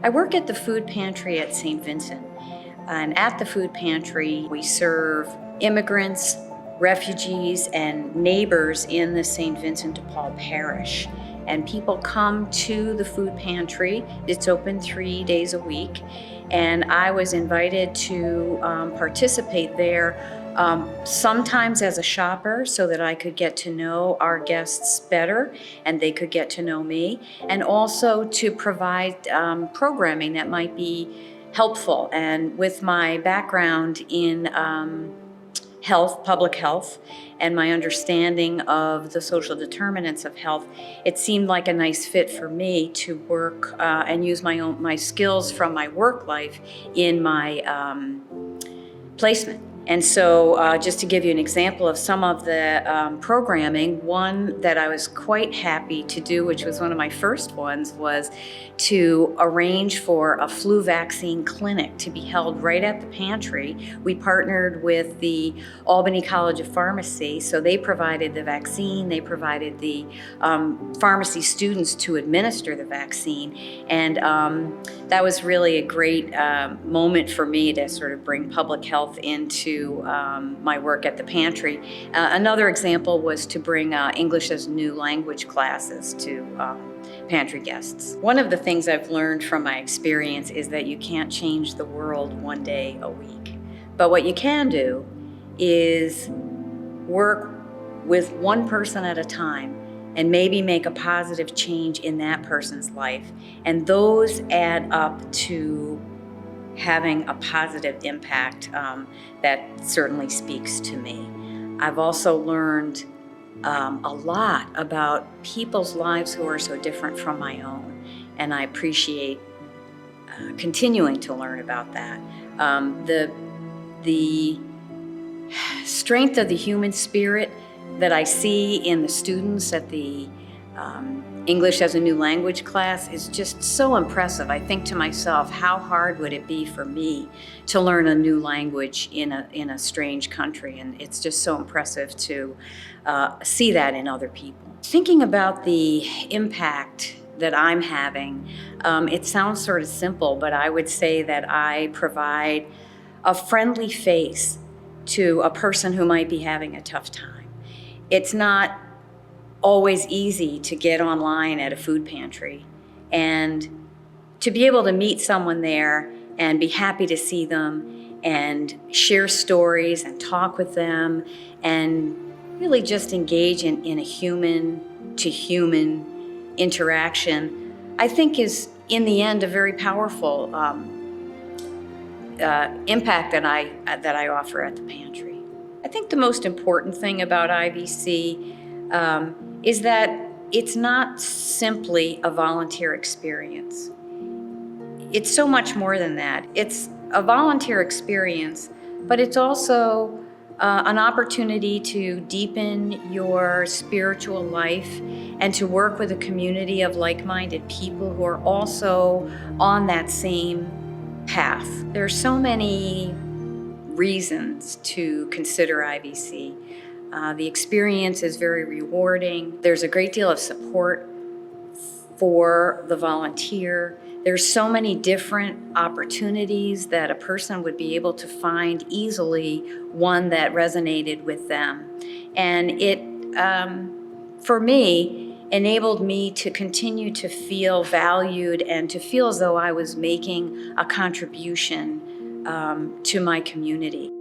I work at the food pantry at St. Vincent. And at the food pantry, we serve immigrants, refugees, and neighbors in the St. Vincent de Paul parish. And people come to the food pantry. It's open 3 days a week. And I was invited to participate there, sometimes as a shopper, so that I could get to know our guests better and they could get to know me, and also to provide programming that might be helpful. And with my background in health, public health, and my understanding of the social determinants of health, it seemed like a nice fit for me to work and use my skills from my work life in my placement. And so just to give you an example of some of the programming, one that I was quite happy to do, which was one of my first ones, was to arrange for a flu vaccine clinic to be held right at the pantry. We partnered with the Albany College of Pharmacy, so they provided the vaccine, they provided the pharmacy students to administer the vaccine, and that was really a great moment for me to sort of bring public health into my work at the pantry. Another example was to bring English as a new language classes to pantry guests. One of the things I've learned from my experience is that you can't change the world one day a week. But what you can do is work with one person at a time and maybe make a positive change in that person's life. And those add up to having a positive impact that certainly speaks to me. I've also learned a lot about people's lives who are so different from my own, and I appreciate continuing to learn about that. The strength of the human spirit that I see in the students at the English as a new language class is just so impressive. I think to myself, how hard would it be for me to learn a new language in a strange country? And it's just so impressive to see that in other people. Thinking about the impact that I'm having, it sounds sort of simple, but I would say that I provide a friendly face to a person who might be having a tough time. It's not always easy to get online at a food pantry, and to be able to meet someone there and be happy to see them and share stories and talk with them and really just engage in a human to human interaction, I think is in the end a very powerful impact that I offer at the pantry. I think the most important thing about IVC is that it's not simply a volunteer experience. It's so much more than that. It's a volunteer experience, but it's also an opportunity to deepen your spiritual life and to work with a community of like-minded people who are also on that same path. There are so many reasons to consider IVC. The experience is very rewarding. There's a great deal of support for the volunteer. There's so many different opportunities that a person would be able to find easily one that resonated with them. And it, for me, enabled me to continue to feel valued and to feel as though I was making a contribution to my community.